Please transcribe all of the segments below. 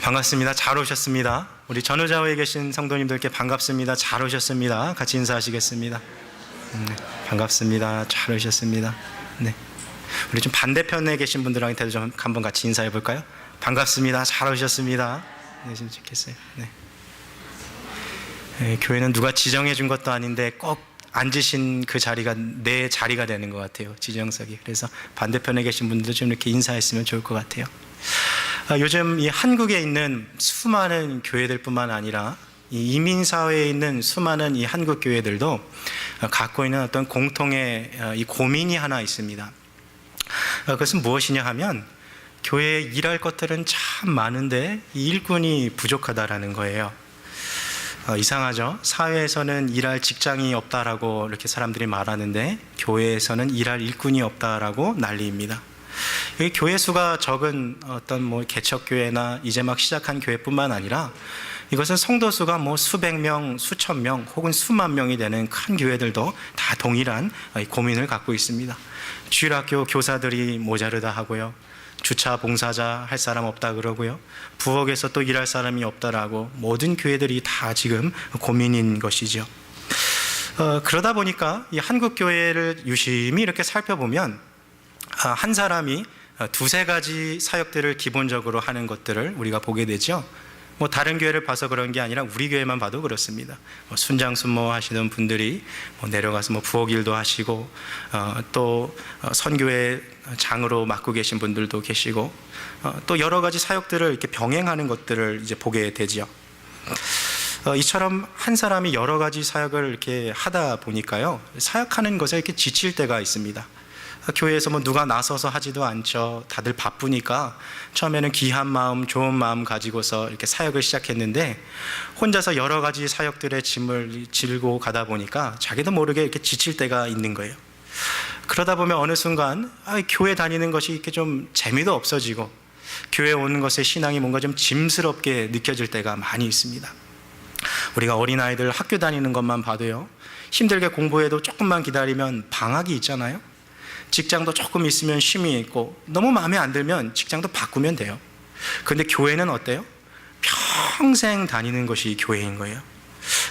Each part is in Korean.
반갑습니다. 잘 오셨습니다. 우리 전우좌우에 계신 성도님들께 반갑습니다. 잘 오셨습니다. 같이 인사하시겠습니다. 반갑습니다. 잘 오셨습니다. 네. 우리 좀 반대편에 계신 분들한테도 좀 한번 같이 인사해 볼까요? 반갑습니다. 잘 오셨습니다. 네, 좀 좋겠어요. 네. 네, 교회는 누가 지정해 준 것도 아닌데 꼭 앉으신 그 자리가 내 자리가 되는 것 같아요. 지정석이. 그래서 반대편에 계신 분들도 좀 이렇게 인사했으면 좋을 것 같아요. 요즘 이 한국에 있는 수많은 교회들뿐만 아니라 이 이민사회에 있는 수많은 이 한국 교회들도 갖고 있는 어떤 공통의 이 고민이 하나 있습니다. 그것은 무엇이냐 하면 교회에 일할 것들은 참 많은데 이 일꾼이 부족하다라는 거예요. 이상하죠? 사회에서는 일할 직장이 없다라고 이렇게 사람들이 말하는데 교회에서는 일할 일꾼이 없다라고 난리입니다. 여기 교회 수가 적은 어떤 개척교회나 이제 막 시작한 교회뿐만 아니라 이것은 성도 수가 수백 명, 수천 명 혹은 수만 명이 되는 큰 교회들도 다 동일한 고민을 갖고 있습니다. 주일학교 교사들이 모자르다 하고요. 주차 봉사자 할 사람 없다 그러고요. 부엌에서 또 일할 사람이 없다라고 모든 교회들이 다 지금 고민인 것이죠. 그러다 보니까 이 한국 교회를 유심히 이렇게 살펴보면 한 사람이 두세 가지 사역들을 기본적으로 하는 것들을 우리가 보게 되죠. 다른 교회를 봐서 그런 게 아니라 우리 교회만 봐도 그렇습니다. 순장순모 하시는 분들이 내려가서 부엌 일도 하시고 또 선교회 장으로 맡고 계신 분들도 계시고 또 여러 가지 사역들을 이렇게 병행하는 것들을 이제 보게 되죠. 이처럼 한 사람이 여러 가지 사역을 이렇게 하다 보니까요, 사역하는 것에 이렇게 지칠 때가 있습니다. 교회에서 누가 나서서 하지도 않죠. 다들 바쁘니까 처음에는 귀한 마음, 좋은 마음 가지고서 이렇게 사역을 시작했는데 혼자서 여러 가지 사역들의 짐을 지고 가다 보니까 자기도 모르게 이렇게 지칠 때가 있는 거예요. 그러다 보면 어느 순간 교회 다니는 것이 이렇게 좀 재미도 없어지고 교회 오는 것의 신앙이 뭔가 좀 짐스럽게 느껴질 때가 많이 있습니다. 우리가 어린아이들 학교 다니는 것만 봐도요, 힘들게 공부해도 조금만 기다리면 방학이 있잖아요. 직장도 조금 있으면 쉼이 있고 너무 마음에 안 들면 직장도 바꾸면 돼요. 그런데 교회는 어때요? 평생 다니는 것이 교회인 거예요.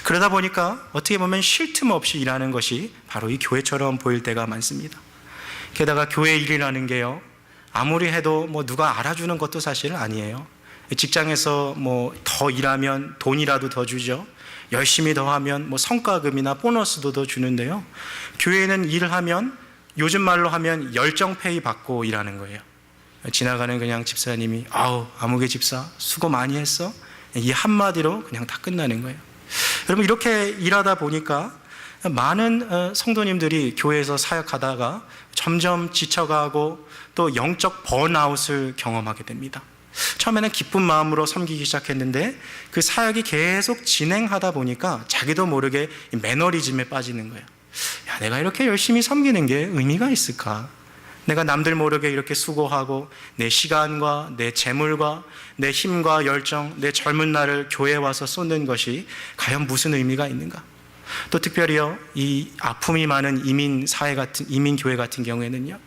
그러다 보니까 어떻게 보면 쉴 틈 없이 일하는 것이 바로 이 교회처럼 보일 때가 많습니다. 게다가 교회 일이라는 게요, 아무리 해도 누가 알아주는 것도 사실 아니에요. 직장에서 더 일하면 돈이라도 더 주죠. 열심히 더 하면 성과금이나 보너스도 더 주는데요, 교회는 일을 하면 요즘 말로 하면 열정페이 받고 일하는 거예요. 지나가는 그냥 집사님이 아무개 집사 수고 많이 했어, 이 한마디로 그냥 다 끝나는 거예요. 여러분, 이렇게 일하다 보니까 많은 성도님들이 교회에서 사역하다가 점점 지쳐가고 또 영적 번아웃을 경험하게 됩니다. 처음에는 기쁜 마음으로 섬기기 시작했는데 그 사역이 계속 진행하다 보니까 자기도 모르게 매너리즘에 빠지는 거예요. 내가 이렇게 열심히 섬기는 게 의미가 있을까? 내가 남들 모르게 이렇게 수고하고 내 시간과 내 재물과 내 힘과 열정, 내 젊은 날을 교회에 와서 쏟는 것이 과연 무슨 의미가 있는가? 또 특별히요, 이 아픔이 많은 이민교회 같은 경우에는요,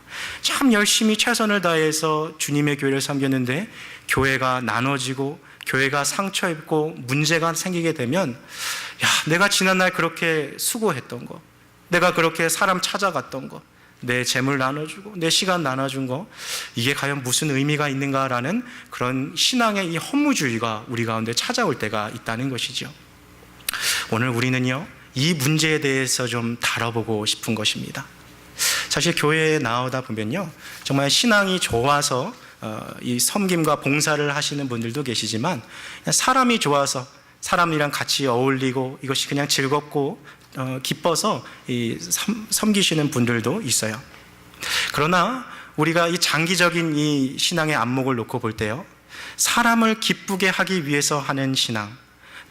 참 열심히 최선을 다해서 주님의 교회를 섬겼는데 교회가 나눠지고 교회가 상처 입고 문제가 생기게 되면 내가 지난날 그렇게 수고했던 거, 내가 그렇게 사람 찾아갔던 거, 내 재물 나눠주고 내 시간 나눠준 거, 이게 과연 무슨 의미가 있는가라는 그런 신앙의 이 허무주의가 우리 가운데 찾아올 때가 있다는 것이죠. 오늘 우리는요, 이 문제에 대해서 좀 다뤄보고 싶은 것입니다. 사실 교회에 나오다 보면요, 정말 신앙이 좋아서 이 섬김과 봉사를 하시는 분들도 계시지만 사람이 좋아서 사람이랑 같이 어울리고 이것이 그냥 즐겁고 기뻐서 섬기시는 분들도 있어요. 그러나 우리가 이 장기적인 이 신앙의 안목을 놓고 볼 때요, 사람을 기쁘게 하기 위해서 하는 신앙,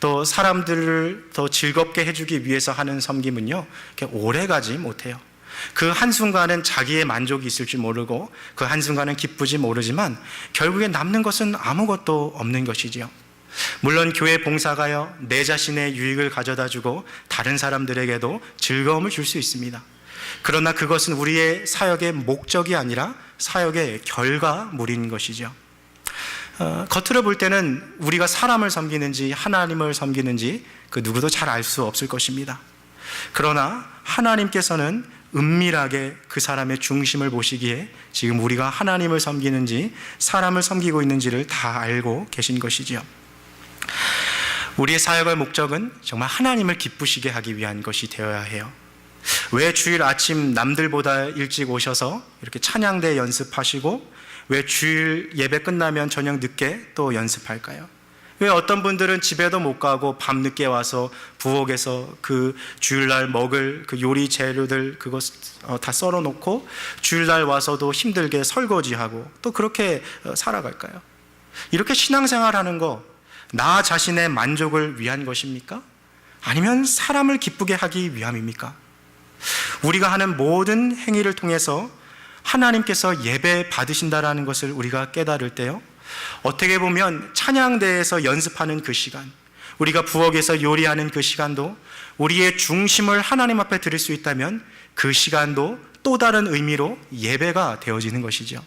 또 사람들을 더 즐겁게 해주기 위해서 하는 섬김은요, 이렇게 오래가지 못해요. 그 한순간은 자기의 만족이 있을 줄 모르고 그 한순간은 기쁘지 모르지만 결국에 남는 것은 아무것도 없는 것이지요. 물론 교회 봉사가요, 내 자신의 유익을 가져다주고 다른 사람들에게도 즐거움을 줄 수 있습니다. 그러나 그것은 우리의 사역의 목적이 아니라 사역의 결과물인 것이죠. 겉으로 볼 때는 우리가 사람을 섬기는지 하나님을 섬기는지 그 누구도 잘 알 수 없을 것입니다. 그러나 하나님께서는 은밀하게 그 사람의 중심을 보시기에 지금 우리가 하나님을 섬기는지 사람을 섬기고 있는지를 다 알고 계신 것이지요. 우리의 사역의 목적은 정말 하나님을 기쁘시게 하기 위한 것이 되어야 해요. 왜 주일 아침 남들보다 일찍 오셔서 이렇게 찬양대 연습하시고 왜 주일 예배 끝나면 저녁 늦게 또 연습할까요? 왜 어떤 분들은 집에도 못 가고 밤늦게 와서 부엌에서 그 주일날 먹을 그 요리 재료들 그거 다 썰어 놓고 주일날 와서도 힘들게 설거지하고 또 그렇게 살아갈까요? 이렇게 신앙생활하는 거 나 자신의 만족을 위한 것입니까? 아니면 사람을 기쁘게 하기 위함입니까? 우리가 하는 모든 행위를 통해서 하나님께서 예배 받으신다라는 것을 우리가 깨달을 때요, 어떻게 보면 찬양대에서 연습하는 그 시간, 우리가 부엌에서 요리하는 그 시간도 우리의 중심을 하나님 앞에 드릴 수 있다면 그 시간도 또 다른 의미로 예배가 되어지는 것이죠.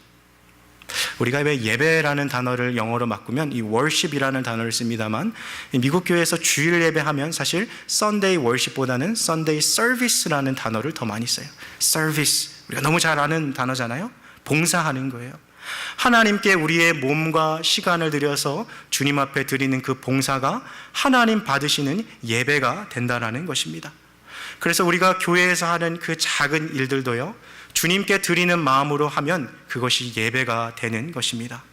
우리가 왜 예배라는 단어를 영어로 바꾸면 이 worship이라는 단어를 씁니다만, 미국 교회에서 주일 예배하면 사실 Sunday worship보다는 Sunday service라는 단어를 더 많이 써요. service, 우리가 너무 잘 아는 단어잖아요. 봉사하는 거예요. 하나님께 우리의 몸과 시간을 들여서 주님 앞에 드리는 그 봉사가 하나님 받으시는 예배가 된다는 것입니다. 그래서 우리가 교회에서 하는 그 작은 일들도요, 주님께 드리는 마음으로 하면 그것이 예배가 되는 것입니다.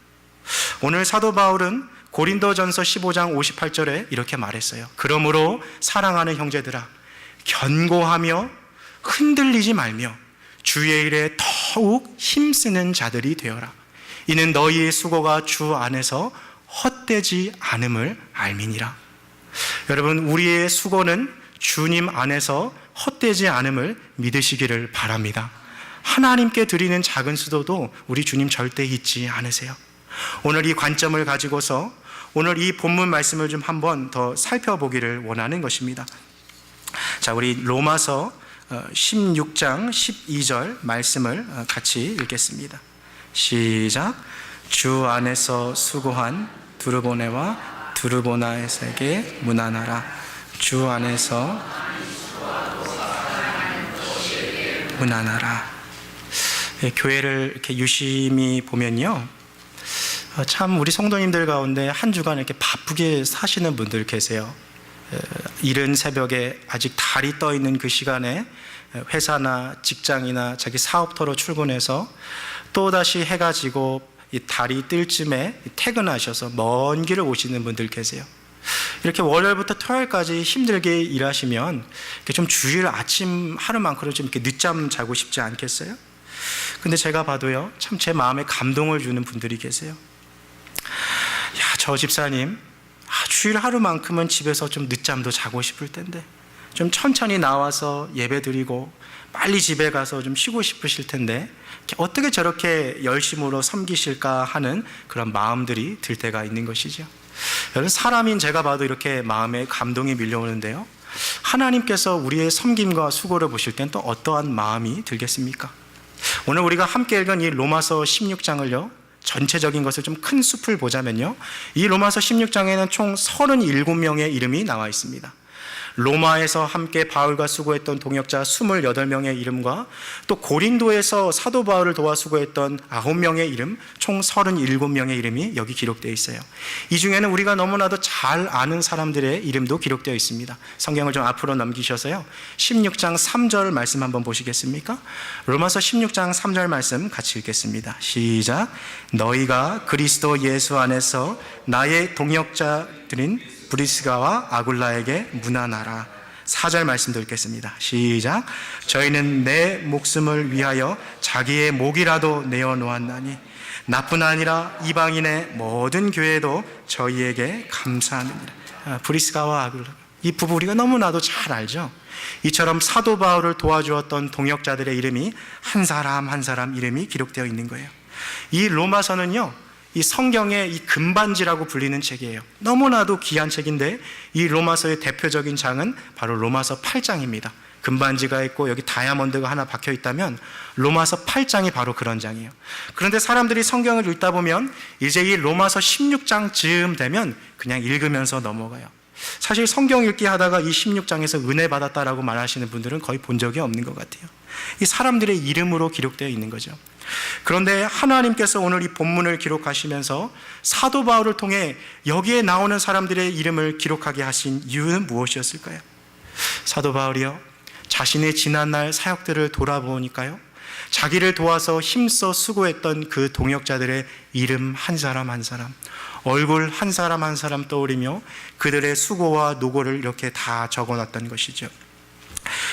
오늘 사도 바울은 고린도전서 15장 58절에 이렇게 말했어요. 그러므로 사랑하는 형제들아, 견고하며 흔들리지 말며 주의 일에 더욱 힘쓰는 자들이 되어라. 이는 너희의 수고가 주 안에서 헛되지 않음을 알미니라. 여러분, 우리의 수고는 주님 안에서 헛되지 않음을 믿으시기를 바랍니다. 하나님께 드리는 작은 수도도 우리 주님 절대 잊지 않으세요. 오늘 이 관점을 가지고서 오늘 이 본문 말씀을 좀 한번 더 살펴보기를 원하는 것입니다. 자, 우리 로마서 16장 12절 말씀을 같이 읽겠습니다. 시작. 주 안에서 수고한 두르보네와 두르보나에게 문안하라. 주 안에서 문안하라. 교회를 이렇게 유심히 보면요, 참 우리 성도님들 가운데 한 주간 이렇게 바쁘게 사시는 분들 계세요. 이른 새벽에 아직 달이 떠 있는 그 시간에 회사나 직장이나 자기 사업터로 출근해서 또다시 해가 지고 이 달이 뜰 쯤에 퇴근하셔서 먼 길을 오시는 분들 계세요. 이렇게 월요일부터 토요일까지 힘들게 일하시면 좀 주일 아침 하루만큼은 좀 이렇게 늦잠 자고 싶지 않겠어요? 근데 제가 봐도요, 참 제 마음에 감동을 주는 분들이 계세요. 야, 저 집사님, 주일 하루만큼은 집에서 좀 늦잠도 자고 싶을 텐데 좀 천천히 나와서 예배 드리고 빨리 집에 가서 좀 쉬고 싶으실 텐데 어떻게 저렇게 열심으로 섬기실까 하는 그런 마음들이 들 때가 있는 것이죠. 여러분, 사람인 제가 봐도 이렇게 마음에 감동이 밀려오는데요, 하나님께서 우리의 섬김과 수고를 보실 땐 또 어떠한 마음이 들겠습니까? 오늘 우리가 함께 읽은 이 로마서 16장을요, 전체적인 것을 좀 큰 숲을 보자면요, 이 로마서 16장에는 총 37명의 이름이 나와 있습니다. 로마에서 함께 바울과 수고했던 동역자 28명의 이름과 또 고린도에서 사도 바울을 도와 수고했던 9명의 이름, 총 37명의 이름이 여기 기록되어 있어요. 이 중에는 우리가 너무나도 잘 아는 사람들의 이름도 기록되어 있습니다. 성경을 좀 앞으로 넘기셔서요, 16장 3절 말씀 한번 보시겠습니까? 로마서 16장 3절 말씀 같이 읽겠습니다. 시작. 너희가 그리스도 예수 안에서 나의 동역자들인 브리스가와 아굴라에게 문안하라. 4절 말씀도 읽겠습니다. 시작. 저희는 내 목숨을 위하여 자기의 목이라도 내어놓았나니 나뿐 아니라 이방인의 모든 교회도 저희에게 감사하느니라. 브리스가와 아굴라, 이 부부 우리가 너무나도 잘 알죠. 이처럼 사도 바울을 도와주었던 동역자들의 이름이 한 사람 한 사람 이름이 기록되어 있는 거예요. 이 로마서는요, 이 성경의 이 금반지라고 불리는 책이에요. 너무나도 귀한 책인데 이 로마서의 대표적인 장은 바로 로마서 8장입니다. 금반지가 있고 여기 다이아몬드가 하나 박혀 있다면 로마서 8장이 바로 그런 장이에요. 그런데 사람들이 성경을 읽다 보면 이제 이 로마서 16장 즈음 되면 그냥 읽으면서 넘어가요. 사실 성경 읽기 하다가 이 16장에서 은혜 받았다라고 말하시는 분들은 거의 본 적이 없는 것 같아요. 이 사람들의 이름으로 기록되어 있는 거죠. 그런데 하나님께서 오늘 이 본문을 기록하시면서 사도 바울을 통해 여기에 나오는 사람들의 이름을 기록하게 하신 이유는 무엇이었을까요? 사도 바울이요, 자신의 지난날 사역들을 돌아보니까요, 자기를 도와서 힘써 수고했던 그 동역자들의 이름 한 사람 한 사람, 얼굴 한 사람 한 사람 떠오르며 그들의 수고와 노고를 이렇게 다 적어놨던 것이죠.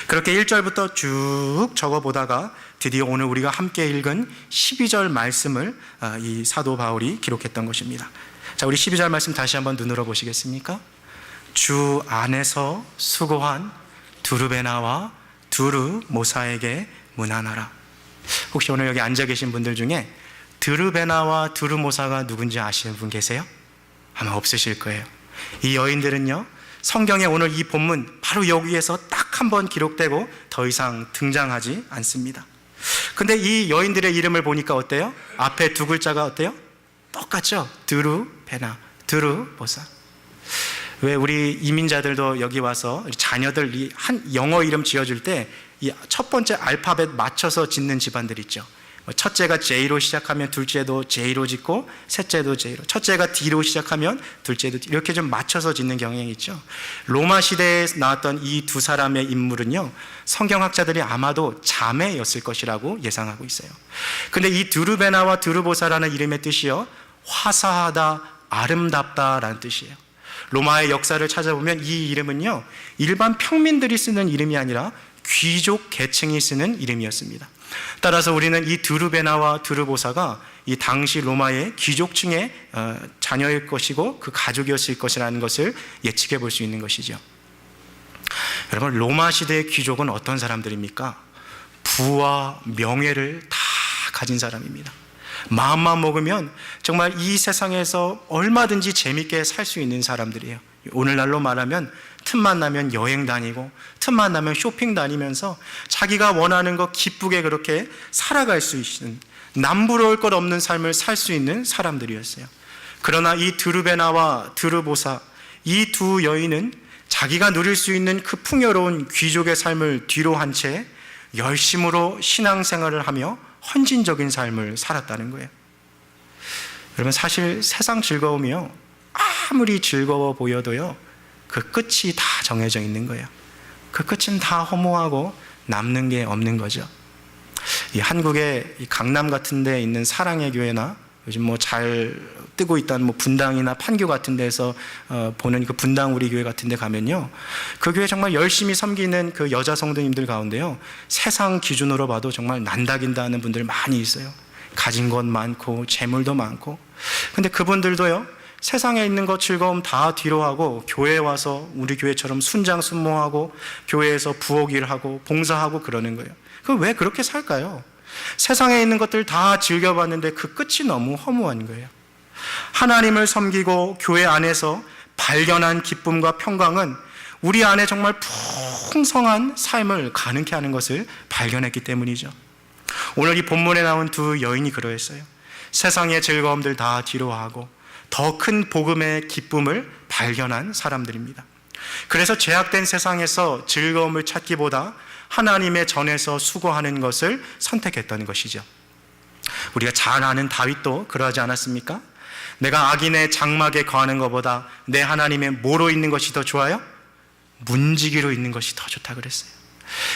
그렇게 1절부터 쭉 적어보다가 드디어 오늘 우리가 함께 읽은 12절 말씀을 이 사도 바울이 기록했던 것입니다. 자, 우리 12절 말씀 다시 한번 눈으로 보시겠습니까? 주 안에서 수고한 두르베나와 두르모사에게 문안하라. 혹시 오늘 여기 앉아 계신 분들 중에 두르베나와 두르모사가 누군지 아시는 분 계세요? 아마 없으실 거예요. 이 여인들은요, 성경에 오늘 이 본문 바로 여기에서 딱 한 번 기록되고 더 이상 등장하지 않습니다. 근데 이 여인들의 이름을 보니까 어때요? 앞에 두 글자가 어때요? 똑같죠? 두르베나, 두르모사. 왜 우리 이민자들도 여기 와서 자녀들 이 한 영어 이름 지어줄 때 이 첫 번째 알파벳 맞춰서 짓는 집안들 있죠. 첫째가 J로 시작하면 둘째도 J로 짓고 셋째도 J로, 첫째가 D로 시작하면 둘째도 D, 이렇게 좀 맞춰서 짓는 경향이 있죠. 로마 시대에 나왔던 이 두 사람의 인물은요, 성경학자들이 아마도 자매였을 것이라고 예상하고 있어요. 근데 이 두르베나와 두르보사라는 이름의 뜻이요, 화사하다, 아름답다라는 뜻이에요. 로마의 역사를 찾아보면 이 이름은요, 일반 평민들이 쓰는 이름이 아니라 귀족 계층이 쓰는 이름이었습니다. 따라서 우리는 이 두르베나와 두르보사가 이 당시 로마의 귀족층의 자녀일 것이고 그 가족이었을 것이라는 것을 예측해 볼 수 있는 것이죠. 여러분, 로마 시대의 귀족은 어떤 사람들입니까? 부와 명예를 다 가진 사람입니다. 마음만 먹으면 정말 이 세상에서 얼마든지 재밌게 살 수 있는 사람들이에요. 오늘날로 말하면 틈만 나면 여행 다니고 틈만 나면 쇼핑 다니면서 자기가 원하는 거 기쁘게 그렇게 살아갈 수 있는, 남부러울 것 없는 삶을 살 수 있는 사람들이었어요. 그러나 이 두르베나와 두르보사, 이 두 여인은 자기가 누릴 수 있는 그 풍요로운 귀족의 삶을 뒤로 한 채 열심으로 신앙생활을 하며 헌신적인 삶을 살았다는 거예요. 여러분, 사실 세상 즐거움이요, 아무리 즐거워 보여도요, 그 끝이 다 정해져 있는 거예요. 그 끝은 다 허무하고 남는 게 없는 거죠. 이 한국의 이 강남 같은 데 있는 사랑의 교회나 요즘 뭐 잘 뜨고 있던 뭐 분당이나 판교 같은 데서 보는 그 분당 우리 교회 같은 데 가면요, 그 교회 정말 열심히 섬기는 그 여자 성도님들 가운데요, 세상 기준으로 봐도 정말 난다긴다는 분들 많이 있어요. 가진 것 많고 재물도 많고. 근데 그분들도요, 세상에 있는 것 즐거움 다 뒤로 하고 교회에 와서 우리 교회처럼 순장순모하고 교회에서 부엌 일하고 봉사하고 그러는 거예요. 그럼 왜 그렇게 살까요? 세상에 있는 것들 다 즐겨봤는데 그 끝이 너무 허무한 거예요. 하나님을 섬기고 교회 안에서 발견한 기쁨과 평강은 우리 안에 정말 풍성한 삶을 가능케 하는 것을 발견했기 때문이죠. 오늘 이 본문에 나온 두 여인이 그러했어요. 세상의 즐거움들 다 뒤로 하고 더 큰 복음의 기쁨을 발견한 사람들입니다. 그래서 죄악된 세상에서 즐거움을 찾기보다 하나님의 전에서 수고하는 것을 선택했던 것이죠. 우리가 잘 아는 다윗도 그러하지 않았습니까? 내가 악인의 장막에 거하는 것보다 내 하나님의 뭐로 있는 것이 더 좋아요? 문지기로 있는 것이 더 좋다 그랬어요.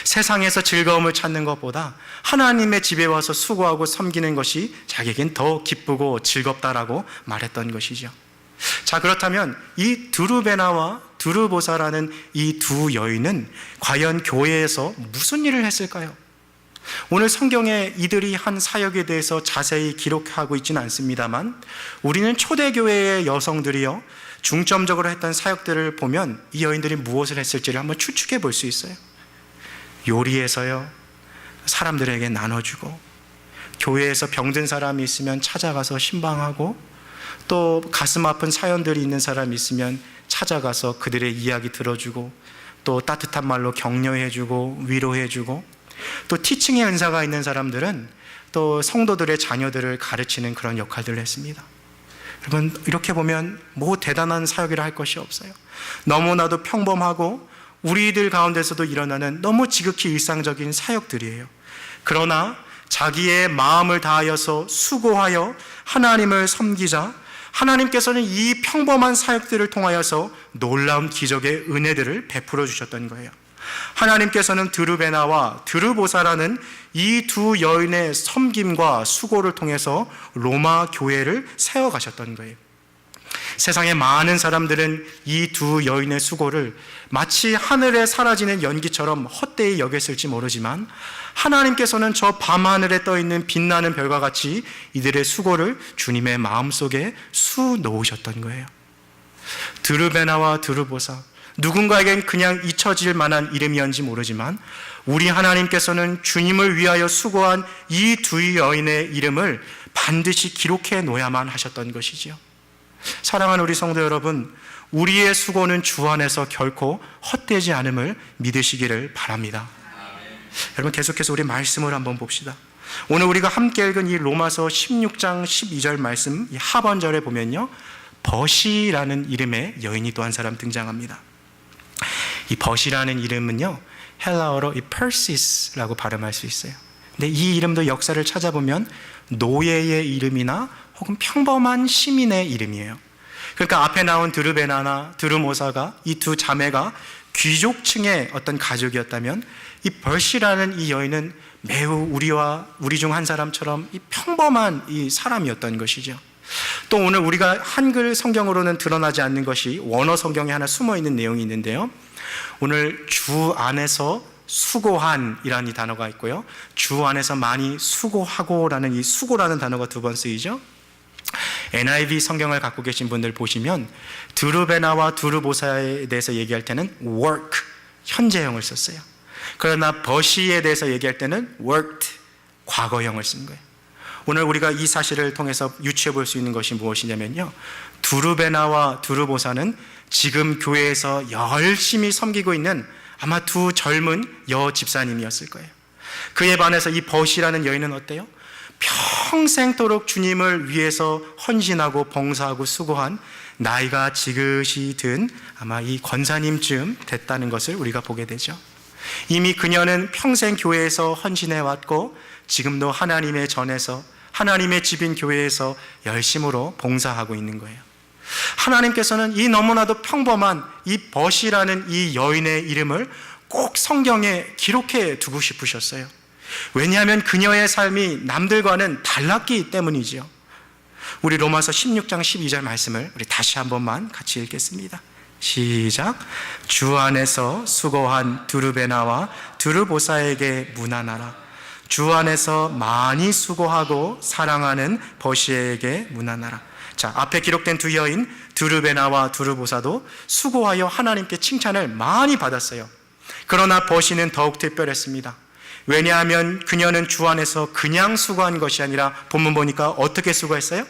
세상에서 즐거움을 찾는 것보다 하나님의 집에 와서 수고하고 섬기는 것이 자기에겐 더 기쁘고 즐겁다라고 말했던 것이죠. 자, 그렇다면 이 두르베나와 두르보사라는 이 두 여인은 과연 교회에서 무슨 일을 했을까요? 오늘 성경에 이들이 한 사역에 대해서 자세히 기록하고 있지는 않습니다만 우리는 초대교회의 여성들이요, 중점적으로 했던 사역들을 보면 이 여인들이 무엇을 했을지를 한번 추측해 볼 수 있어요. 요리해서요, 사람들에게 나눠주고, 교회에서 병든 사람이 있으면 찾아가서 신방하고, 또 가슴 아픈 사연들이 있는 사람이 있으면 찾아가서 그들의 이야기 들어주고, 또 따뜻한 말로 격려해주고 위로해주고, 또 티칭의 은사가 있는 사람들은 또 성도들의 자녀들을 가르치는 그런 역할들을 했습니다. 여러분, 이렇게 보면 뭐 대단한 사역이라 할 것이 없어요. 너무나도 평범하고 우리들 가운데서도 일어나는 너무 지극히 일상적인 사역들이에요. 그러나 자기의 마음을 다하여서 수고하여 하나님을 섬기자 하나님께서는 이 평범한 사역들을 통하여서 놀라운 기적의 은혜들을 베풀어 주셨던 거예요. 하나님께서는 드루베나와 드루보사라는 이 두 여인의 섬김과 수고를 통해서 로마 교회를 세워가셨던 거예요. 세상의 많은 사람들은 이 두 여인의 수고를 마치 하늘에 사라지는 연기처럼 헛되이 여겼을지 모르지만, 하나님께서는 저 밤하늘에 떠있는 빛나는 별과 같이 이들의 수고를 주님의 마음속에 수놓으셨던 거예요. 드루베나와 드루보사, 누군가에겐 그냥 잊혀질 만한 이름이었는지 모르지만 우리 하나님께서는 주님을 위하여 수고한 이 두 여인의 이름을 반드시 기록해 놓아야만 하셨던 것이지요. 사랑하는 우리 성도 여러분, 우리의 수고는 주 안에서 결코 헛되지 않음을 믿으시기를 바랍니다. 여러분, 계속해서 우리 말씀을 한번 봅시다. 오늘 우리가 함께 읽은 이 로마서 16장 12절 말씀 이 하반절에 보면요, 버시라는 이름의 여인이 또 한 사람 등장합니다. 이 버시라는 이름은요, 헬라어로 이 퍼시스라고 발음할 수 있어요. 근데 이 이름도 역사를 찾아보면 노예의 이름이나 혹은 평범한 시민의 이름이에요. 그러니까 앞에 나온 드루베나나 드루모사가, 이 두 자매가 귀족층의 어떤 가족이었다면, 이 버시라는 이 여인은 매우 우리 중 한 사람처럼 이 평범한 이 사람이었던 것이죠. 또 오늘 우리가 한글 성경으로는 드러나지 않는 것이 원어 성경에 하나 숨어 있는 내용이 있는데요, 오늘 주 안에서 수고한이라는 이 단어가 있고요, 주 안에서 많이 수고하고라는 이 수고라는 단어가 두 번 쓰이죠. NIV 성경을 갖고 계신 분들 보시면 드루베나와 드루보사에 대해서 얘기할 때는 work, 현재형을 썼어요. 그러나 버시에 대해서 얘기할 때는 worked, 과거형을 쓴 거예요. 오늘 우리가 이 사실을 통해서 유추해 볼 수 있는 것이 무엇이냐면요, 드루베나와 드루보사는 지금 교회에서 열심히 섬기고 있는 아마 두 젊은 여 집사님이었을 거예요. 그에 반해서 이 버시라는 여인은 어때요? 평생토록 주님을 위해서 헌신하고 봉사하고 수고한 나이가 지긋이 든 아마 이 권사님쯤 됐다는 것을 우리가 보게 되죠. 이미 그녀는 평생 교회에서 헌신해 왔고 지금도 하나님의 전에서, 하나님의 집인 교회에서 열심으로 봉사하고 있는 거예요. 하나님께서는 이 너무나도 평범한 이 버시라는 이 여인의 이름을 꼭 성경에 기록해 두고 싶으셨어요. 왜냐하면 그녀의 삶이 남들과는 달랐기 때문이지요. 우리 로마서 16장 12절 말씀을 우리 다시 한 번만 같이 읽겠습니다. 시작. 주 안에서 수고한 드루베나와 드루보사에게 문안하라. 주 안에서 많이 수고하고 사랑하는 버시에게 문안하라. 자, 앞에 기록된 두 여인 드루베나와 드루보사도 수고하여 하나님께 칭찬을 많이 받았어요. 그러나 버시는 더욱 특별했습니다. 왜냐하면 그녀는 주 안에서 그냥 수고한 것이 아니라 본문 보니까 어떻게 수고했어요?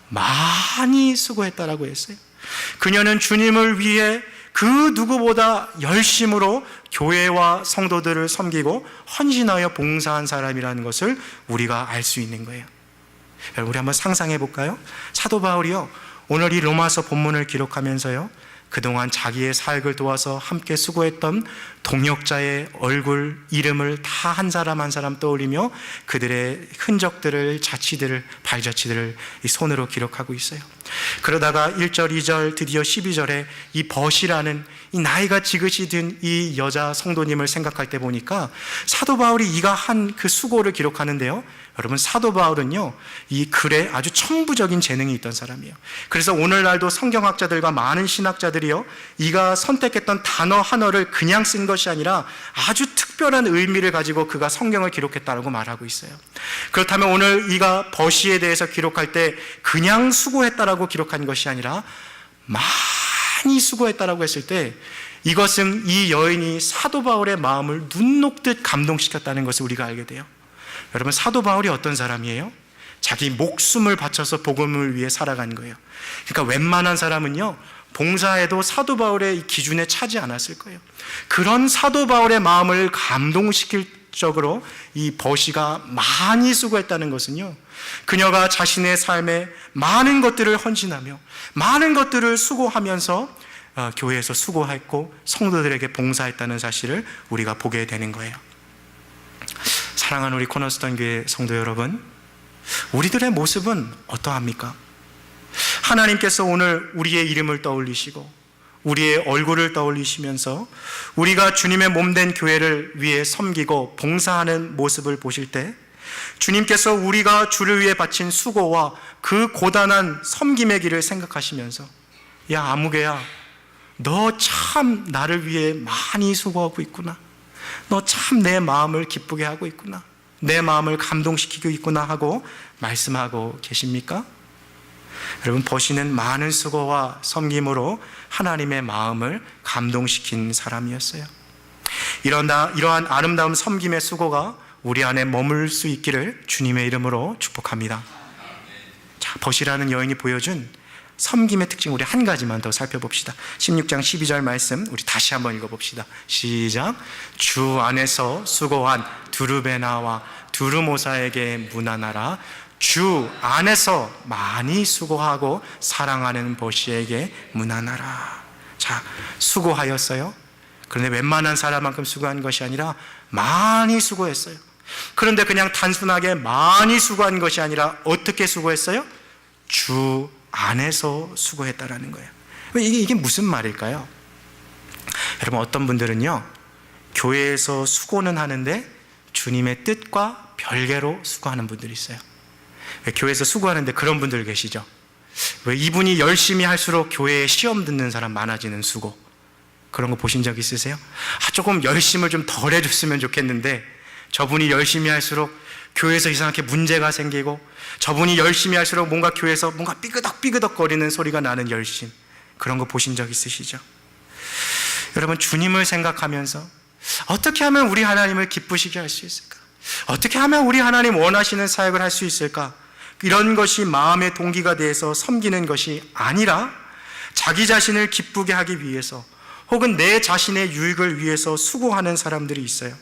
많이 수고했다라고 했어요. 그녀는 주님을 위해 그 누구보다 열심으로 교회와 성도들을 섬기고 헌신하여 봉사한 사람이라는 것을 우리가 알 수 있는 거예요. 여러분, 우리 한번 상상해 볼까요? 사도 바울이요, 오늘 이 로마서 본문을 기록하면서요, 그동안 자기의 사역을 도와서 함께 수고했던 동역자의 얼굴, 이름을 다 한 사람 한 사람 떠올리며 그들의 흔적들을, 자취들을, 발자취들을 이 손으로 기록하고 있어요. 그러다가 1절, 2절, 드디어 12절에 이 버시라는 이 나이가 지긋이 든 이 여자 성도님을 생각할 때 보니까 사도 바울이 이가 한 그 수고를 기록하는데요, 여러분, 사도 바울은요, 이 글에 아주 천부적인 재능이 있던 사람이에요. 그래서 오늘날도 성경학자들과 많은 신학자들이요, 이가 선택했던 단어 하나를 그냥 쓴 것이 아니라 아주 특별한 의미를 가지고 그가 성경을 기록했다고 말하고 있어요. 그렇다면 오늘 이가 버시에 대해서 기록할 때 그냥 수고했다라고 기록한 것이 아니라 많이 수고했다라고 했을 때 이것은 이 여인이 사도 바울의 마음을 눈 녹듯 감동시켰다는 것을 우리가 알게 돼요. 여러분, 사도 바울이 어떤 사람이에요? 자기 목숨을 바쳐서 복음을 위해 살아간 거예요. 그러니까 웬만한 사람은요, 봉사해도 사도 바울의 이 기준에 차지 않았을 거예요. 그런 사도 바울의 마음을 감동시킬 적으로 이 버시가 많이 수고했다는 것은요, 그녀가 자신의 삶에 많은 것들을 헌신하며 많은 것들을 수고하면서 교회에서 수고했고 성도들에게 봉사했다는 사실을 우리가 보게 되는 거예요. 사랑하는 우리 코너스턴 교회 성도 여러분, 우리들의 모습은 어떠합니까? 하나님께서 오늘 우리의 이름을 떠올리시고 우리의 얼굴을 떠올리시면서 우리가 주님의 몸된 교회를 위해 섬기고 봉사하는 모습을 보실 때 주님께서 우리가 주를 위해 바친 수고와 그 고단한 섬김의 길을 생각하시면서, 야 아무개야, 너 참 나를 위해 많이 수고하고 있구나, 너 참 내 마음을 기쁘게 하고 있구나, 내 마음을 감동시키고 있구나 하고 말씀하고 계십니까? 여러분, 버시는 많은 수고와 섬김으로 하나님의 마음을 감동시킨 사람이었어요. 이러한 아름다운 섬김의 수고가 우리 안에 머물 수 있기를 주님의 이름으로 축복합니다. 자, 버시라는 여인이 보여준 섬김의 특징, 우리 한 가지만 더 살펴봅시다. 16장 12절 말씀 우리 다시 한번 읽어봅시다. 시작. 주 안에서 수고한 두르베나와 두르모사에게 문안하라. 주 안에서 많이 수고하고 사랑하는 버시에게 문안하라. 자, 수고하였어요. 그런데 웬만한 사람만큼 수고한 것이 아니라 많이 수고했어요. 그런데 그냥 단순하게 많이 수고한 것이 아니라 어떻게 수고했어요? 주 안에서 수고했다라는 거예요. 이게 무슨 말일까요? 여러분, 어떤 분들은요, 교회에서 수고는 하는데 주님의 뜻과 별개로 수고하는 분들이 있어요. 교회에서 수고하는데 그런 분들 계시죠? 왜 이분이 열심히 할수록 교회에 시험 듣는 사람 많아지는 수고, 그런 거 보신 적 있으세요? 조금 열심을 좀 덜 해줬으면 좋겠는데 저분이 열심히 할수록 교회에서 이상하게 문제가 생기고, 저분이 열심히 할수록 뭔가 교회에서 뭔가 삐그덕 거리는 소리가 나는 열심, 그런 거 보신 적 있으시죠? 여러분, 주님을 생각하면서 어떻게 하면 우리 하나님을 기쁘시게 할 수 있을까? 어떻게 하면 우리 하나님 원하시는 사역을 할 수 있을까? 이런 것이 마음의 동기가 돼서 섬기는 것이 아니라 자기 자신을 기쁘게 하기 위해서 혹은 내 자신의 유익을 위해서 수고하는 사람들이 있어요.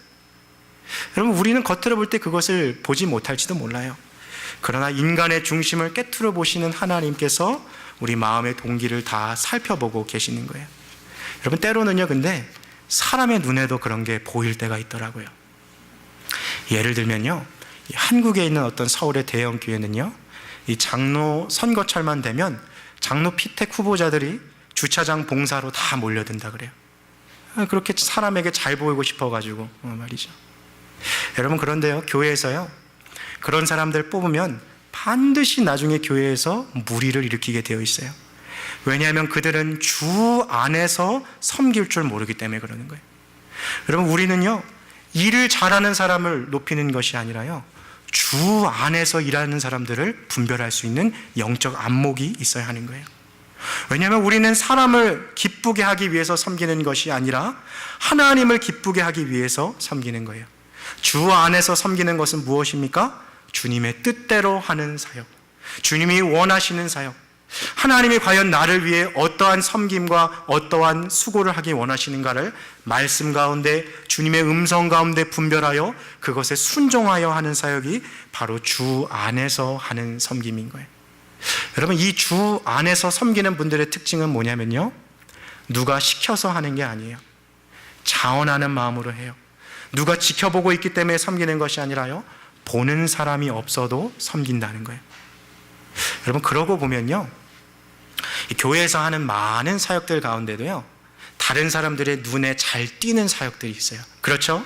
여러분, 우리는 겉으로 볼 때 그것을 보지 못할지도 몰라요. 그러나 인간의 중심을 깨트려 보시는 하나님께서 우리 마음의 동기를 다 살펴보고 계시는 거예요. 여러분, 때로는요, 근데 사람의 눈에도 그런 게 보일 때가 있더라고요. 예를 들면요, 한국에 있는 어떤 서울의 대형 교회는요, 이 장로 선거철만 되면 장로 피택 후보자들이 주차장 봉사로 다 몰려든다 그래요. 그렇게 사람에게 잘 보이고 싶어가지고 말이죠. 여러분, 그런데요, 교회에서요, 그런 사람들 뽑으면 반드시 나중에 교회에서 무리를 일으키게 되어 있어요. 왜냐하면 그들은 주 안에서 섬길 줄 모르기 때문에 그러는 거예요. 여러분, 우리는요, 일을 잘하는 사람을 높이는 것이 아니라요, 주 안에서 일하는 사람들을 분별할 수 있는 영적 안목이 있어야 하는 거예요. 왜냐하면 우리는 사람을 기쁘게 하기 위해서 섬기는 것이 아니라 하나님을 기쁘게 하기 위해서 섬기는 거예요. 주 안에서 섬기는 것은 무엇입니까? 주님의 뜻대로 하는 사역, 주님이 원하시는 사역, 하나님이 과연 나를 위해 어떠한 섬김과 어떠한 수고를 하기 원하시는가를 말씀 가운데, 주님의 음성 가운데 분별하여 그것에 순종하여 하는 사역이 바로 주 안에서 하는 섬김인 거예요. 여러분, 이 주 안에서 섬기는 분들의 특징은 뭐냐면요, 누가 시켜서 하는 게 아니에요. 자원하는 마음으로 해요. 누가 지켜보고 있기 때문에 섬기는 것이 아니라요, 보는 사람이 없어도 섬긴다는 거예요. 여러분, 그러고 보면요, 교회에서 하는 많은 사역들 가운데도요, 다른 사람들의 눈에 잘 띄는 사역들이 있어요. 그렇죠?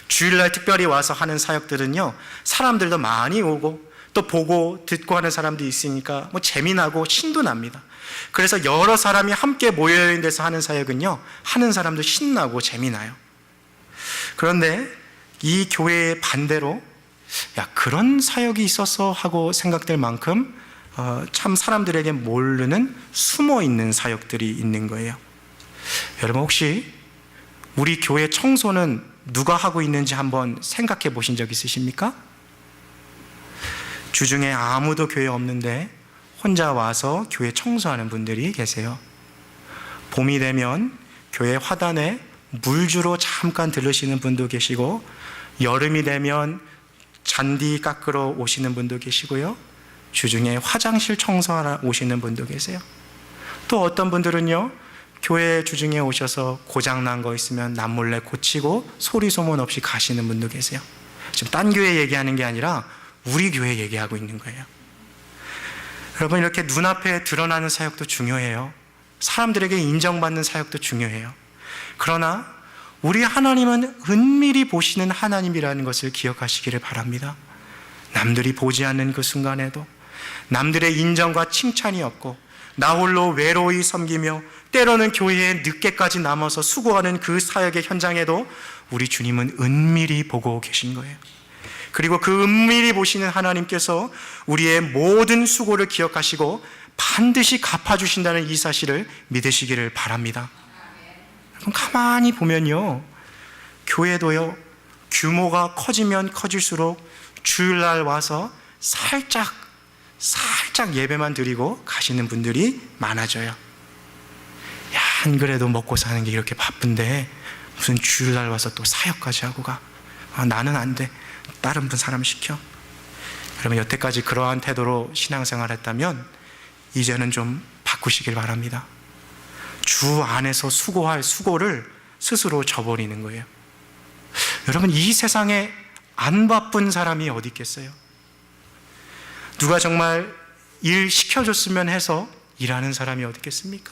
주일날 특별히 와서 하는 사역들은요, 사람들도 많이 오고 또 보고 듣고 하는 사람도 있으니까 재미나고 신도 납니다. 그래서 여러 사람이 함께 모여있는 데서 하는 사역은요, 하는 사람도 신나고 재미나요. 그런데 이 교회의 반대로, 야, 그런 사역이 있었어 하고 생각될 만큼 참 사람들에게 모르는 숨어있는 사역들이 있는 거예요. 여러분, 혹시 우리 교회 청소는 누가 하고 있는지 한번 생각해 보신 적 있으십니까? 주중에 아무도 교회에 없는데 혼자 와서 교회 청소하는 분들이 계세요. 봄이 되면 교회 화단에 물주로 잠깐 들르시는 분도 계시고, 여름이 되면 잔디 깎으러 오시는 분도 계시고요, 주중에 화장실 청소하러 오시는 분도 계세요. 또 어떤 분들은요, 교회 주중에 오셔서 고장난 거 있으면 남몰래 고치고 소리 소문 없이 가시는 분도 계세요. 지금 딴 교회 얘기하는 게 아니라 우리 교회 얘기하고 있는 거예요. 여러분, 이렇게 눈앞에 드러나는 사역도 중요해요. 사람들에게 인정받는 사역도 중요해요. 그러나 우리 하나님은 은밀히 보시는 하나님이라는 것을 기억하시기를 바랍니다. 남들이 보지 않는 그 순간에도, 남들의 인정과 칭찬이 없고 나 홀로 외로이 섬기며 때로는 교회에 늦게까지 남아서 수고하는 그 사역의 현장에도 우리 주님은 은밀히 보고 계신 거예요. 그리고 그 은밀히 보시는 하나님께서 우리의 모든 수고를 기억하시고 반드시 갚아주신다는 이 사실을 믿으시기를 바랍니다. 그럼 가만히 보면요, 교회도요, 규모가 커지면 커질수록 주일날 와서 살짝 예배만 드리고 가시는 분들이 많아져요. 야, 안 그래도 먹고 사는 게 이렇게 바쁜데 무슨 주일날 와서 또 사역까지 하고 가. 나는 안 돼. 다른 분 사람 시켜. 그러면 여태까지 그러한 태도로 신앙생활 했다면 이제는 좀 바꾸시길 바랍니다. 주 안에서 수고할 수고를 스스로 져버리는 거예요. 여러분, 이 세상에 안 바쁜 사람이 어디 있겠어요? 누가 정말 일 시켜줬으면 해서 일하는 사람이 어디 있겠습니까?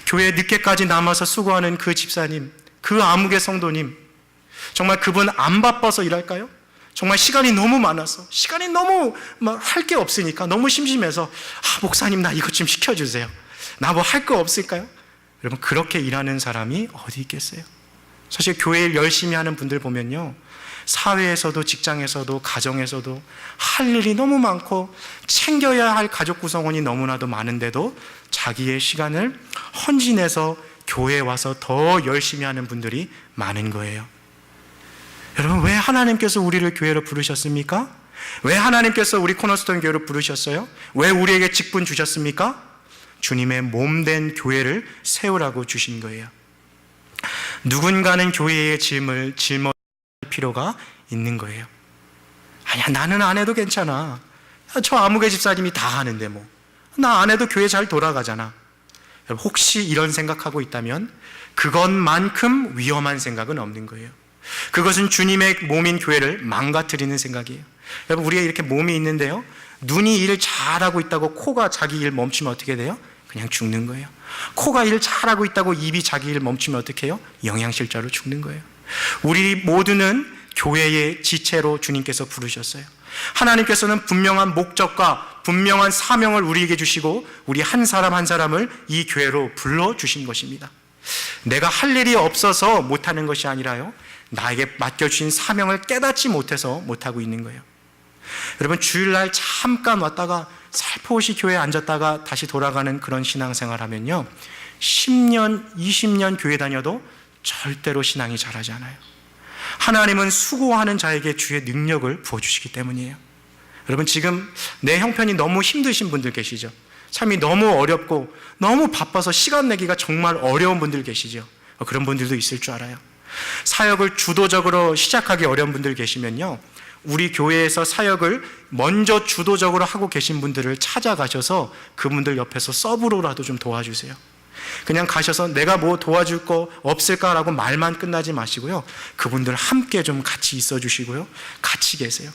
교회에 늦게까지 남아서 수고하는 그 집사님, 그 아무개 성도님, 정말 그분 안 바빠서 일할까요? 정말 시간이 너무 많아서, 시간이 너무 할 게 없으니까 너무 심심해서, 목사님 나 이것 좀 시켜주세요. 나 뭐 할 거 없을까요? 여러분, 그렇게 일하는 사람이 어디 있겠어요? 사실 교회 일 열심히 하는 분들 보면요, 사회에서도 직장에서도 가정에서도 할 일이 너무 많고 챙겨야 할 가족 구성원이 너무나도 많은데도 자기의 시간을 헌신해서 교회에 와서 더 열심히 하는 분들이 많은 거예요. 여러분, 왜 하나님께서 우리를 교회로 부르셨습니까? 왜 하나님께서 우리 코너스톤 교회로 부르셨어요? 왜 우리에게 직분 주셨습니까? 주님의 몸된 교회를 세우라고 주신 거예요. 누군가는 교회의 짐을 짊어질 필요가 있는 거예요. 아니야, 나는 안 해도 괜찮아. 저 아무개 집사님이 다 하는데 뭐. 나 안 해도 교회 잘 돌아가잖아. 혹시 이런 생각하고 있다면 그것만큼 위험한 생각은 없는 거예요. 그것은 주님의 몸인 교회를 망가뜨리는 생각이에요. 여러분, 우리가 이렇게 몸이 있는데요, 눈이 일 잘하고 있다고 코가 자기 일 멈추면 어떻게 돼요? 그냥 죽는 거예요. 코가 일 잘하고 있다고 입이 자기 일 멈추면 어떻게 해요? 영양실조로 죽는 거예요. 우리 모두는 교회의 지체로 주님께서 부르셨어요. 하나님께서는 분명한 목적과 분명한 사명을 우리에게 주시고 우리 한 사람 한 사람을 이 교회로 불러주신 것입니다. 내가 할 일이 없어서 못하는 것이 아니라요, 나에게 맡겨주신 사명을 깨닫지 못해서 못하고 있는 거예요. 여러분, 주일날 잠깐 왔다가 살포시 교회에 앉았다가 다시 돌아가는 그런 신앙생활 하면요, 10년, 20년 교회 다녀도 절대로 신앙이 자라지 않아요. 하나님은 수고하는 자에게 주의 능력을 부어주시기 때문이에요. 여러분, 지금 내 형편이 너무 힘드신 분들 계시죠? 삶이 너무 어렵고 너무 바빠서 시간 내기가 정말 어려운 분들 계시죠? 그런 분들도 있을 줄 알아요. 사역을 주도적으로 시작하기 어려운 분들 계시면요, 우리 교회에서 사역을 먼저 주도적으로 하고 계신 분들을 찾아가셔서 그분들 옆에서 서브로라도 좀 도와주세요. 그냥 가셔서 내가 뭐 도와줄 거 없을까라고 말만 끝나지 마시고요, 그분들 함께 좀 같이 있어 주시고요, 같이 계세요.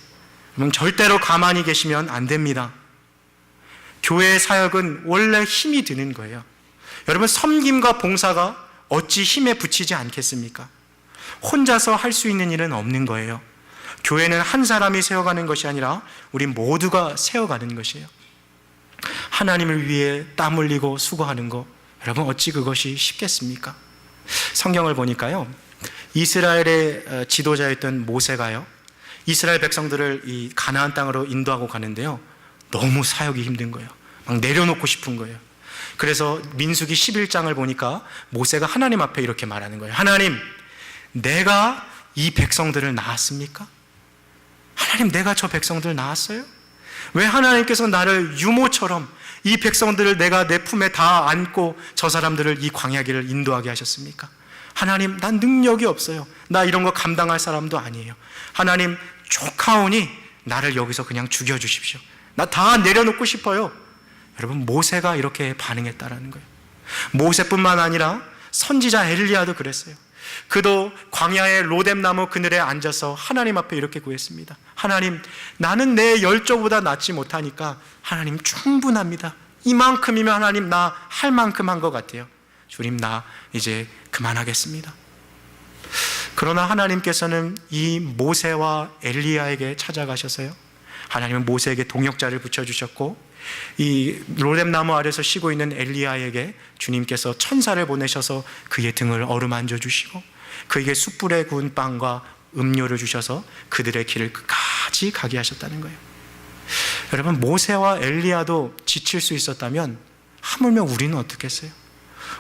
그럼 절대로 가만히 계시면 안 됩니다. 교회 사역은 원래 힘이 드는 거예요. 여러분, 섬김과 봉사가 어찌 힘에 부치지 않겠습니까? 혼자서 할 수 있는 일은 없는 거예요. 교회는 한 사람이 세워가는 것이 아니라 우리 모두가 세워가는 것이에요. 하나님을 위해 땀 흘리고 수고하는 거, 여러분, 어찌 그것이 쉽겠습니까? 성경을 보니까요, 이스라엘의 지도자였던 모세가요, 이스라엘 백성들을 이 가나안 땅으로 인도하고 가는데요, 너무 사역이 힘든 거예요. 막 내려놓고 싶은 거예요. 그래서 민수기 11장을 보니까 모세가 하나님 앞에 이렇게 말하는 거예요. 하나님, 내가 이 백성들을 낳았습니까? 하나님, 내가 저 백성들을 낳았어요? 왜 하나님께서 나를 유모처럼 이 백성들을 내가 내 품에 다 안고 저 사람들을 이 광야길을 인도하게 하셨습니까? 하나님, 난 능력이 없어요. 나 이런 거 감당할 사람도 아니에요. 하나님, 족하오니 나를 여기서 그냥 죽여주십시오. 나 다 내려놓고 싶어요. 여러분, 모세가 이렇게 반응했다라는 거예요. 모세뿐만 아니라 선지자 엘리야도 그랬어요. 그도 광야의 로뎀나무 그늘에 앉아서 하나님 앞에 이렇게 구했습니다. 하나님, 나는 내 열조보다 낫지 못하니까 하나님 충분합니다. 이만큼이면 하나님 나 할 만큼 한 것 같아요. 주님, 나 이제 그만하겠습니다. 그러나 하나님께서는 이 모세와 엘리야에게 찾아가셔서요, 하나님은 모세에게 동역자를 붙여주셨고, 이 로뎀나무 아래서 쉬고 있는 엘리야에게 주님께서 천사를 보내셔서 그의 등을 어루만져 주시고 그에게 숯불에 구운 빵과 음료를 주셔서 그들의 길을 끝까지 가게 하셨다는 거예요. 여러분, 모세와 엘리야도 지칠 수 있었다면 하물며 우리는 어떻겠어요?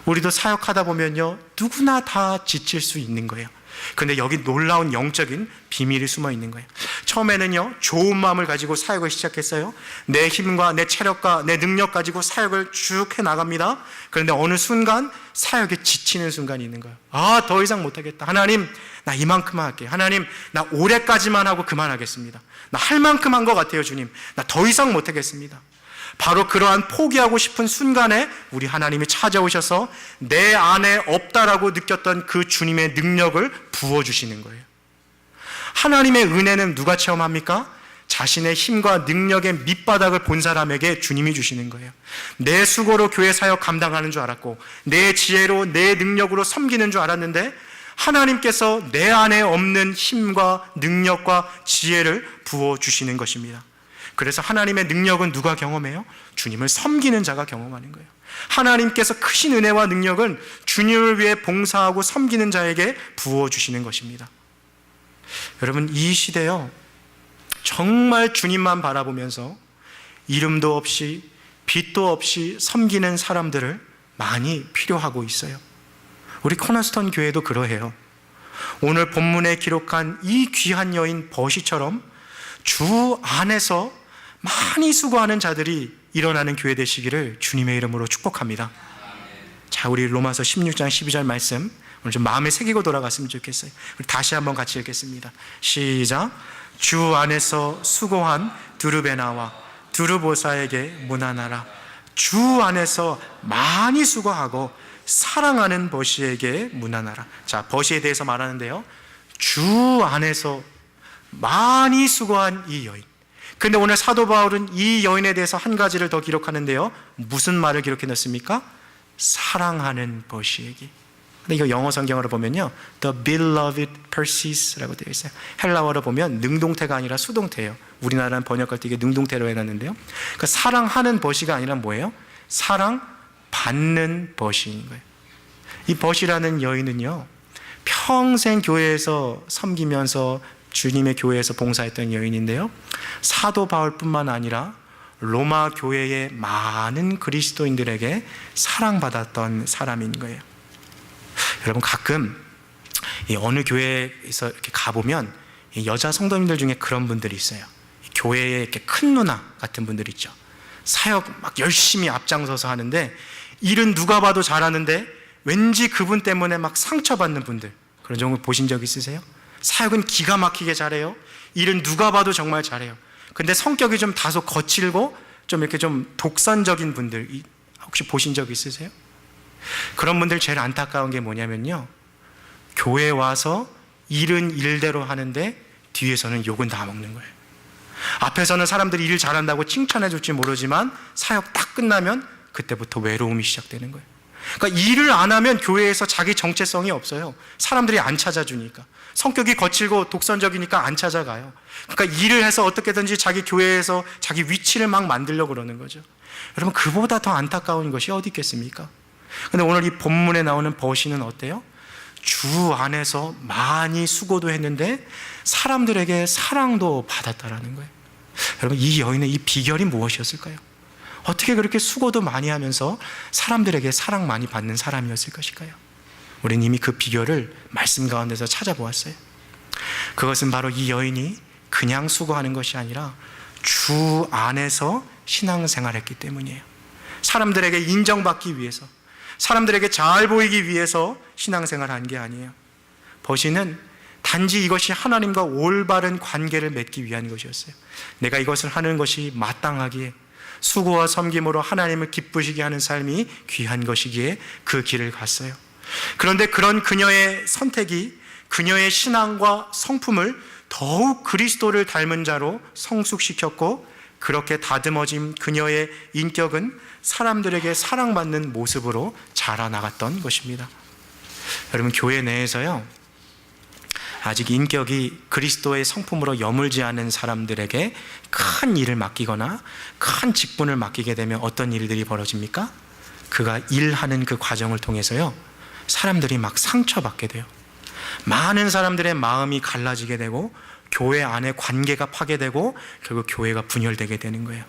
우리도 사역하다 보면요, 누구나 다 지칠 수 있는 거예요. 그런데 여기 놀라운 영적인 비밀이 숨어 있는 거예요. 처음에는요, 좋은 마음을 가지고 사역을 시작했어요. 내 힘과 내 체력과 내 능력 가지고 사역을 쭉 해나갑니다. 그런데 어느 순간 사역에 지치는 순간이 있는 거예요. 아, 더 이상 못하겠다. 하나님, 나 이만큼만 할게요. 하나님, 나 올해까지만 하고 그만하겠습니다. 나 할 만큼 한 것 같아요. 주님, 나 더 이상 못하겠습니다. 바로 그러한 포기하고 싶은 순간에 우리 하나님이 찾아오셔서 내 안에 없다라고 느꼈던 그 주님의 능력을 부어주시는 거예요. 하나님의 은혜는 누가 체험합니까? 자신의 힘과 능력의 밑바닥을 본 사람에게 주님이 주시는 거예요. 내 수고로 교회 사역 감당하는 줄 알았고, 내 지혜로 내 능력으로 섬기는 줄 알았는데 하나님께서 내 안에 없는 힘과 능력과 지혜를 부어주시는 것입니다. 그래서 하나님의 능력은 누가 경험해요? 주님을 섬기는 자가 경험하는 거예요. 하나님께서 크신 은혜와 능력은 주님을 위해 봉사하고 섬기는 자에게 부어주시는 것입니다. 여러분, 이 시대요, 정말 주님만 바라보면서 이름도 없이 빛도 없이 섬기는 사람들을 많이 필요하고 있어요. 우리 코너스톤 교회도 그러해요. 오늘 본문에 기록한 이 귀한 여인 버시처럼 주 안에서 많이 수고하는 자들이 일어나는 교회 되시기를 주님의 이름으로 축복합니다. 자, 우리 로마서 16장 12절 말씀 오늘 좀 마음에 새기고 돌아갔으면 좋겠어요. 우리 다시 한번 같이 읽겠습니다. 시작. 주 안에서 수고한 두르베나와 두르보사에게 문안하라. 주 안에서 많이 수고하고 사랑하는 버시에게 문안하라. 자, 버시에 대해서 말하는데요, 주 안에서 많이 수고한 이 여인. 근데 오늘 사도 바울은 이 여인에 대해서 한 가지를 더 기록하는데요, 무슨 말을 기록해 놨습니까? 사랑하는 버시에게. 근데 이거 영어 성경으로 보면요, The beloved Perseus라고 되어 있어요. 헬라어로 보면 능동태가 아니라 수동태예요. 우리나라는 번역할 때 이게 능동태로 해놨는데요, 그러니까 사랑하는 버시가 아니라 뭐예요? 사랑받는 버시인 거예요. 이 버시라는 여인은요, 평생 교회에서 섬기면서 주님의 교회에서 봉사했던 여인인데요, 사도 바울뿐만 아니라 로마 교회의 많은 그리스도인들에게 사랑받았던 사람인 거예요. 여러분, 가끔 어느 교회에서 이렇게 가보면 여자 성도님들 중에 그런 분들이 있어요. 교회에 이렇게 큰 누나 같은 분들 있죠. 사역 막 열심히 앞장서서 하는데 일은 누가 봐도 잘하는데 왠지 그분 때문에 막 상처받는 분들, 그런 경우 보신 적 있으세요? 사역은 기가 막히게 잘해요. 일은 누가 봐도 정말 잘해요. 근데 성격이 좀 다소 거칠고 좀 이렇게 좀 독선적인 분들 혹시 보신 적 있으세요? 그런 분들 제일 안타까운 게 뭐냐면요, 교회에 와서 일은 일대로 하는데 뒤에서는 욕은 다 먹는 거예요. 앞에서는 사람들이 일 잘한다고 칭찬해 줄지 모르지만 사역 딱 끝나면 그때부터 외로움이 시작되는 거예요. 그러니까 일을 안 하면 교회에서 자기 정체성이 없어요. 사람들이 안 찾아주니까. 성격이 거칠고 독선적이니까 안 찾아가요. 그러니까 일을 해서 어떻게든지 자기 교회에서 자기 위치를 막 만들려고 그러는 거죠. 여러분, 그보다 더 안타까운 것이 어디 있겠습니까? 근데 오늘 이 본문에 나오는 버시는 어때요? 주 안에서 많이 수고도 했는데 사람들에게 사랑도 받았다라는 거예요. 여러분, 이 여인의 이 비결이 무엇이었을까요? 어떻게 그렇게 수고도 많이 하면서 사람들에게 사랑 많이 받는 사람이었을 것일까요? 우리는 이미 그 비결을 말씀 가운데서 찾아보았어요. 그것은 바로 이 여인이 그냥 수고하는 것이 아니라 주 안에서 신앙생활했기 때문이에요. 사람들에게 인정받기 위해서, 사람들에게 잘 보이기 위해서 신앙생활한 게 아니에요. 버시는 단지 이것이 하나님과 올바른 관계를 맺기 위한 것이었어요. 내가 이것을 하는 것이 마땅하기에, 수고와 섬김으로 하나님을 기쁘시게 하는 삶이 귀한 것이기에 그 길을 갔어요. 그런데 그런 그녀의 선택이 그녀의 신앙과 성품을 더욱 그리스도를 닮은 자로 성숙시켰고, 그렇게 다듬어진 그녀의 인격은 사람들에게 사랑받는 모습으로 자라나갔던 것입니다. 여러분, 교회 내에서요, 아직 인격이 그리스도의 성품으로 여물지 않은 사람들에게 큰 일을 맡기거나 큰 직분을 맡기게 되면 어떤 일들이 벌어집니까? 그가 일하는 그 과정을 통해서요, 사람들이 막 상처받게 돼요. 많은 사람들의 마음이 갈라지게 되고 교회 안에 관계가 파괴되고 결국 교회가 분열되게 되는 거예요.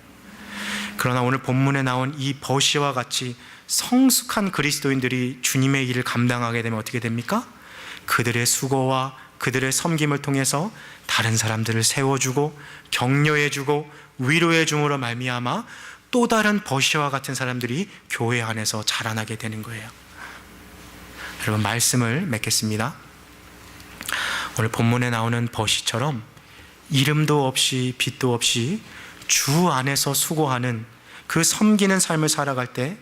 그러나 오늘 본문에 나온 이 버시와 같이 성숙한 그리스도인들이 주님의 일을 감당하게 되면 어떻게 됩니까? 그들의 수고와 그들의 섬김을 통해서 다른 사람들을 세워주고 격려해주고 위로해줌으로 말미암아 또 다른 버시와 같은 사람들이 교회 안에서 자라나게 되는 거예요. 여러분, 말씀을 맺겠습니다. 오늘 본문에 나오는 버시처럼 이름도 없이 빛도 없이 주 안에서 수고하는 그 섬기는 삶을 살아갈 때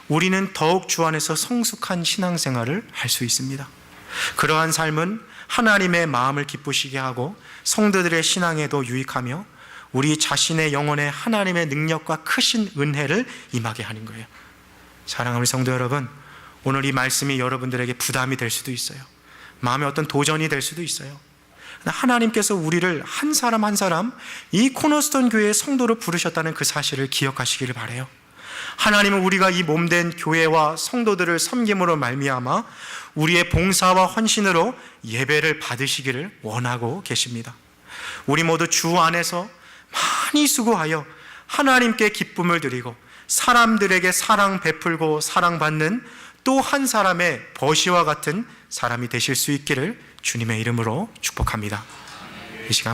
우리는 더욱 주 안에서 성숙한 신앙생활을 할 수 있습니다. 그러한 삶은 하나님의 마음을 기쁘시게 하고 성도들의 신앙에도 유익하며 우리 자신의 영혼에 하나님의 능력과 크신 은혜를 임하게 하는 거예요. 사랑하는 성도 여러분, 오늘 이 말씀이 여러분들에게 부담이 될 수도 있어요. 마음에 어떤 도전이 될 수도 있어요. 하나님께서 우리를 한 사람 한 사람 이 코너스톤 교회의 성도로 부르셨다는 그 사실을 기억하시기를 바라요. 하나님은 우리가 이 몸된 교회와 성도들을 섬김으로 말미암아 우리의 봉사와 헌신으로 예배를 받으시기를 원하고 계십니다. 우리 모두 주 안에서 많이 수고하여 하나님께 기쁨을 드리고 사람들에게 사랑 베풀고 사랑받는 또 한 사람의 버시와 같은 사람이 되실 수 있기를 주님의 이름으로 축복합니다. 이 시간